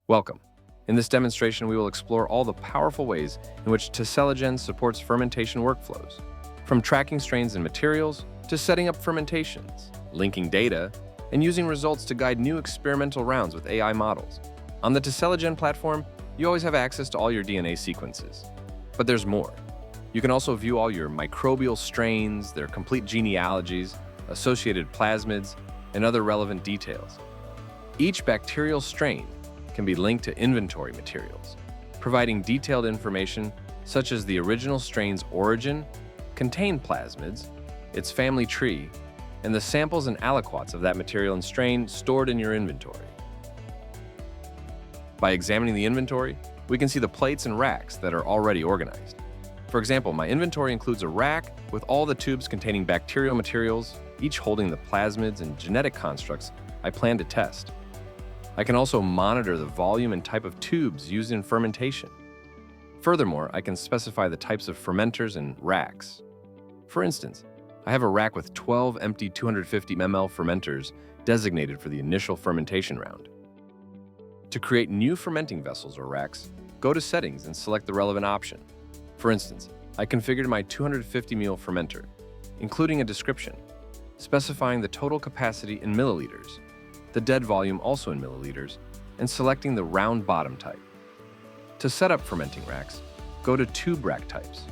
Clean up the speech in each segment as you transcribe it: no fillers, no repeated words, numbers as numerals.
Welcome. In this demonstration, we will explore all the powerful ways in which Teselagen supports fermentation workflows, from tracking strains and materials to setting up fermentations, linking data, and using results to guide new experimental rounds with AI models. On the Teselagen platform, you always have access to all your DNA sequences. But there's more. You can also view all your microbial strains, their complete genealogies, associated plasmids, and other relevant details. Each bacterial strain can be linked to inventory materials, providing detailed information such as the original strain's origin, contained plasmids, its family tree, and the samples and aliquots of that material and strain stored in your inventory. By examining the inventory, we can see the plates and racks that are already organized. For example, my inventory includes a rack with all the tubes containing bacterial materials, each holding the plasmids and genetic constructs I plan to test. I can also monitor the volume and type of tubes used in fermentation. Furthermore, I can specify the types of fermenters and racks. For instance, I have a rack with 12 empty 250 ml fermenters designated for the initial fermentation round. To create new fermenting vessels or racks, go to Settings and select the relevant option. For instance, I configured my 250 ml fermenter, including a description, specifying the total capacity in milliliters, the dead volume also in milliliters, and selecting the round bottom type. To set up fermenting racks, go to Tube Rack Types,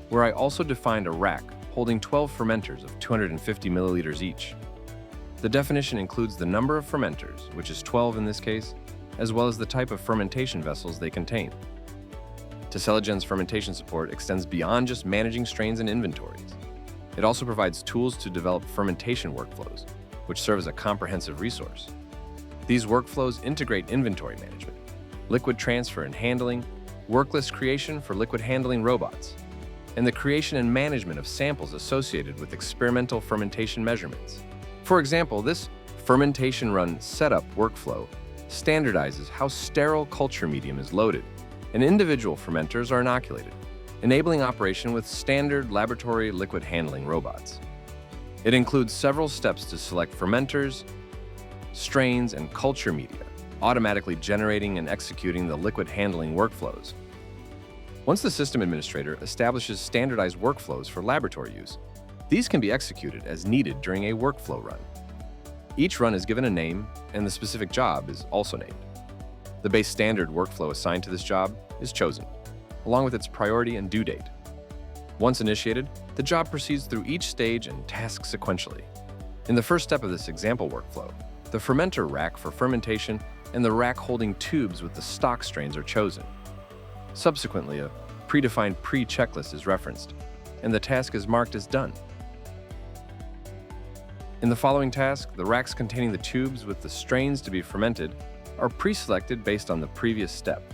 where I also defined a rack holding 12 fermenters of 250 milliliters each. The definition includes the number of fermenters, which is 12 in this case, as well as the type of fermentation vessels they contain. Teselagen's fermentation support extends beyond just managing strains and inventories. It also provides tools to develop fermentation workflows, which serve as a comprehensive resource. These workflows integrate inventory management, liquid transfer and handling, worklist creation for liquid handling robots, and the creation and management of samples associated with experimental fermentation measurements. For example, this fermentation run setup workflow standardizes how sterile culture medium is loaded and individual fermenters are inoculated, enabling operation with standard laboratory liquid handling robots. It includes several steps to select fermenters, strains, and culture media, automatically generating and executing the liquid handling workflows. Once the system administrator establishes standardized workflows for laboratory use, these can be executed as needed during a workflow run. Each run is given a name, and the specific job is also named. The base standard workflow assigned to this job is chosen, along with its priority and due date. Once initiated, the job proceeds through each stage and task sequentially. In the first step of this example workflow, the fermenter rack for fermentation and the rack holding tubes with the stock strains are chosen. Subsequently, a predefined pre-checklist is referenced, and the task is marked as done. In the following task, the racks containing the tubes with the strains to be fermented are pre-selected based on the previous step.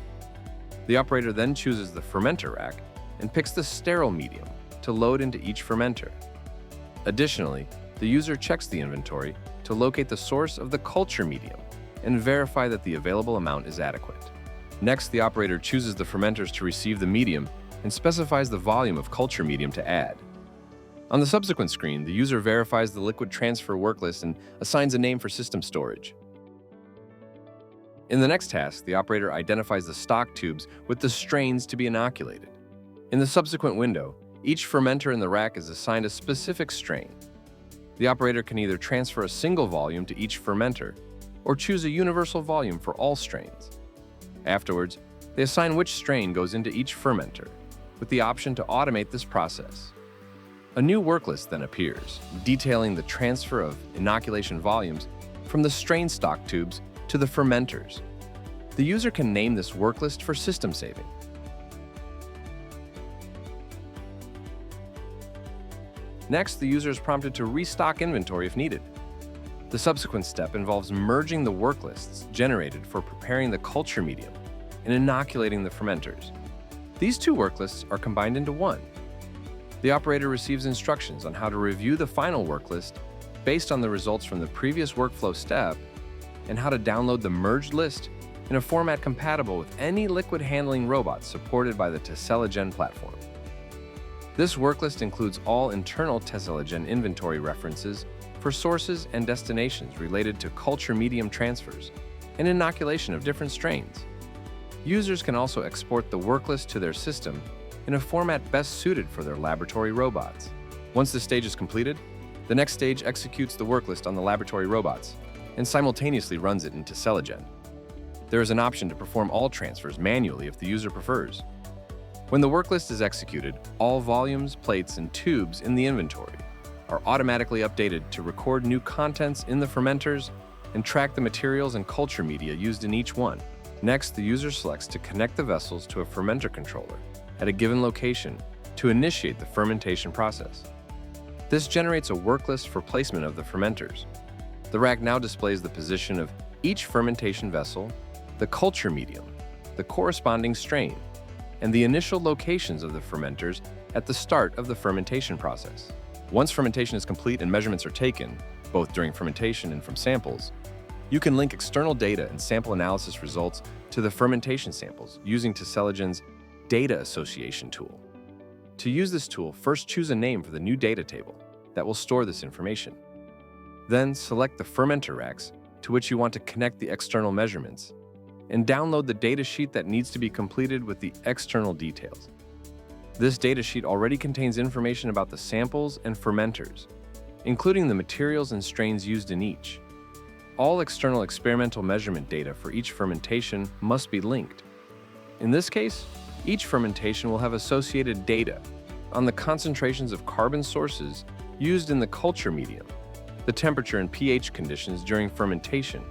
The operator then chooses the fermenter rack and picks the sterile medium to load into each fermenter. Additionally, the user checks the inventory to locate the source of the culture medium and verify that the available amount is adequate. Next, the operator chooses the fermenters to receive the medium and specifies the volume of culture medium to add. On the subsequent screen, the user verifies the liquid transfer worklist and assigns a name for system storage. In the next task, the operator identifies the stock tubes with the strains to be inoculated. In the subsequent window, each fermenter in the rack is assigned a specific strain. The operator can either transfer a single volume to each fermenter or choose a universal volume for all strains. Afterwards, they assign which strain goes into each fermenter, with the option to automate this process. A new worklist then appears, detailing the transfer of inoculation volumes from the strain stock tubes to the fermenters. The user can name this worklist for system saving. Next, the user is prompted to restock inventory if needed. The subsequent step involves merging the worklists generated for preparing the culture medium and inoculating the fermenters. These two worklists are combined into one. The operator receives instructions on how to review the final worklist based on the results from the previous workflow step and how to download the merged list in a format compatible with any liquid handling robot supported by the Teselagen platform. This worklist includes all internal Teselagen inventory references for sources and destinations related to culture medium transfers and inoculation of different strains. Users can also export the worklist to their system in a format best suited for their laboratory robots. Once this stage is completed, the next stage executes the worklist on the laboratory robots and simultaneously runs it in Teselagen. There is an option to perform all transfers manually if the user prefers. When the worklist is executed, all volumes, plates, and tubes in the inventory are automatically updated to record new contents in the fermenters and track the materials and culture media used in each one. Next, the user selects to connect the vessels to a fermenter controller at a given location to initiate the fermentation process. This generates a worklist for placement of the fermenters. The rack now displays the position of each fermentation vessel, the culture medium, the corresponding strain, and the initial locations of the fermenters at the start of the fermentation process. Once fermentation is complete and measurements are taken, both during fermentation and from samples, you can link external data and sample analysis results to the fermentation samples using Teselagen's Data Association tool. To use this tool, first choose a name for the new data table that will store this information. Then select the fermenter racks to which you want to connect the external measurements and download the datasheet that needs to be completed with the external details. This datasheet already contains information about the samples and fermenters, including the materials and strains used in each. All external experimental measurement data for each fermentation must be linked. In this case, each fermentation will have associated data on the concentrations of carbon sources used in the culture medium, the temperature and pH conditions during fermentation,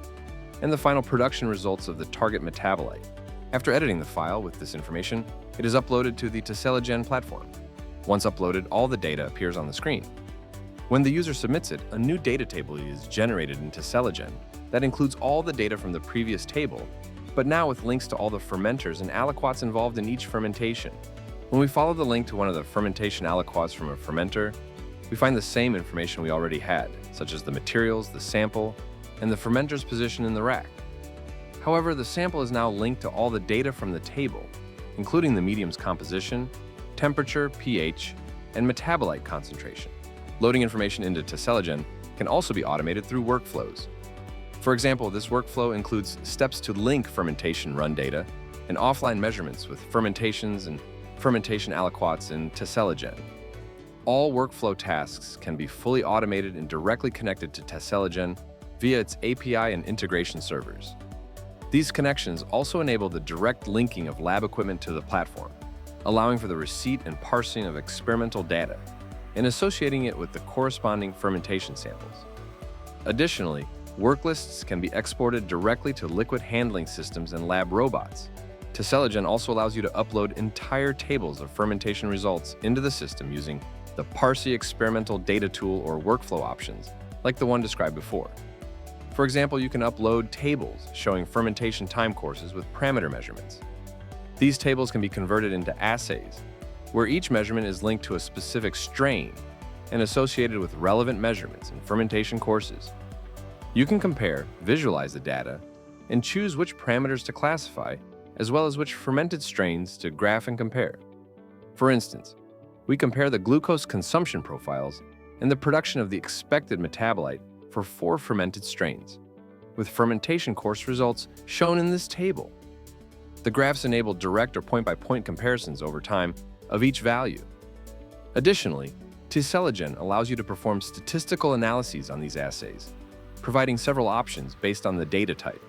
and the final production results of the target metabolite. After editing the file with this information, it is uploaded to the Teselagen platform. Once uploaded, all the data appears on the screen. When the user submits it, a new data table is generated in Teselagen that includes all the data from the previous table, but now with links to all the fermenters and aliquots involved in each fermentation. When we follow the link to one of the fermentation aliquots from a fermenter, we find the same information we already had, such as the materials, the sample, and the fermenter's position in the rack. However, the sample is now linked to all the data from the table, including the medium's composition, temperature, pH, and metabolite concentration. Loading information into Teselagen can also be automated through workflows. For example, this workflow includes steps to link fermentation run data and offline measurements with fermentations and fermentation aliquots in Teselagen. All workflow tasks can be fully automated and directly connected to Teselagen via its API and integration servers. These connections also enable the direct linking of lab equipment to the platform, allowing for the receipt and parsing of experimental data and associating it with the corresponding fermentation samples. Additionally, worklists can be exported directly to liquid handling systems and lab robots. Teselagen also allows you to upload entire tables of fermentation results into the system using the Parsi experimental data tool or workflow options, like the one described before. For example, you can upload tables showing fermentation time courses with parameter measurements. These tables can be converted into assays, where each measurement is linked to a specific strain and associated with relevant measurements in fermentation courses. You can compare, visualize the data, and choose which parameters to classify, as well as which fermented strains to graph and compare. For instance, we compare the glucose consumption profiles and the production of the expected metabolite for 4 fermented strains, with fermentation course results shown in this table. The graphs enable direct or point-by-point comparisons over time of each value. Additionally, Teselagen allows you to perform statistical analyses on these assays, providing several options based on the data type.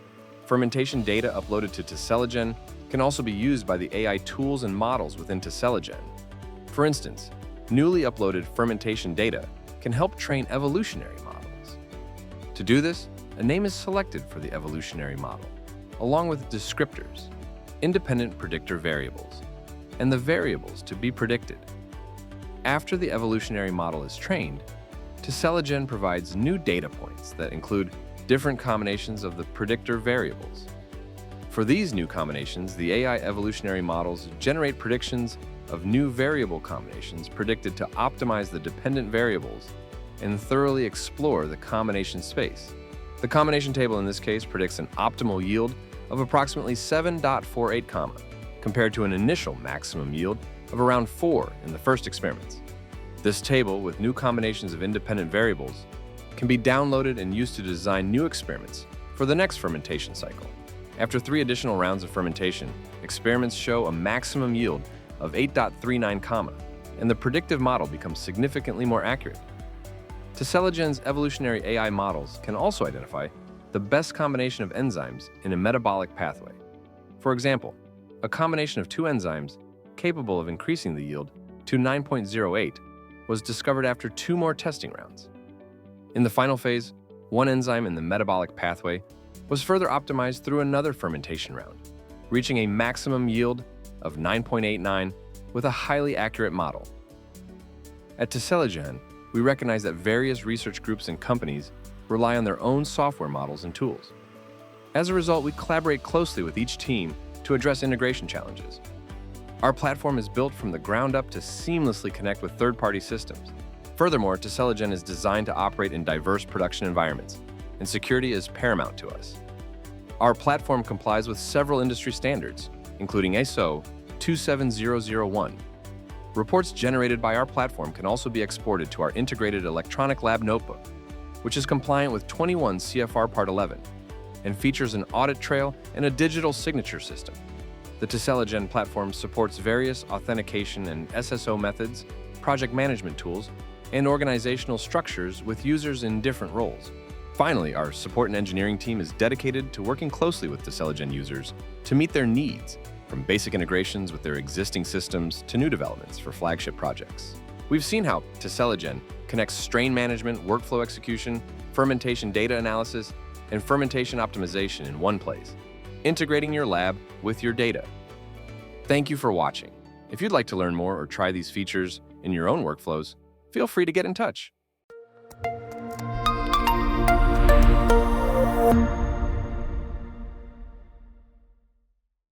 Fermentation data uploaded to Teselagen can also be used by the AI tools and models within Teselagen. For instance, newly uploaded fermentation data can help train evolutionary models. To do this, a name is selected for the evolutionary model, along with descriptors, independent predictor variables, and the variables to be predicted. After the evolutionary model is trained, Teselagen provides new data points that include different combinations of the predictor variables. For these new combinations, the AI evolutionary models generate predictions of new variable combinations predicted to optimize the dependent variables and thoroughly explore the combination space. The combination table in this case predicts an optimal yield of approximately 7.48, compared to an initial maximum yield of around 4 in the first experiments. This table, with new combinations of independent variables, can be downloaded and used to design new experiments for the next fermentation cycle, After 3 additional rounds of fermentation, experiments show a maximum yield of 8.39 comma, and the predictive model becomes significantly more accurate. Teselagen's evolutionary AI models can also identify the best combination of enzymes in a metabolic pathway. For example, a combination of 2 enzymes capable of increasing the yield to 9.08 was discovered after 2 more testing rounds. In the final phase, 1 enzyme in the metabolic pathway was further optimized through another fermentation round, reaching a maximum yield of 9.89 with a highly accurate model. At Teselagen, we recognize that various research groups and companies rely on their own software models and tools. As a result, we collaborate closely with each team to address integration challenges. Our platform is built from the ground up to seamlessly connect with third-party systems. Furthermore, Teselagen is designed to operate in diverse production environments, and security is paramount to us. Our platform complies with several industry standards, including ISO 27001. Reports generated by our platform can also be exported to our integrated electronic lab notebook, which is compliant with 21 CFR Part 11 and features an audit trail and a digital signature system. The Teselagen platform supports various authentication and SSO methods, project management tools, and organizational structures with users in different roles. Finally, our support and engineering team is dedicated to working closely with Teselagen users to meet their needs, from basic integrations with their existing systems to new developments for flagship projects. We've seen how Teselagen connects strain management, workflow execution, fermentation data analysis, and fermentation optimization in one place, integrating your lab with your data. Thank you for watching. If you'd like to learn more or try these features in your own workflows, feel free to get in touch.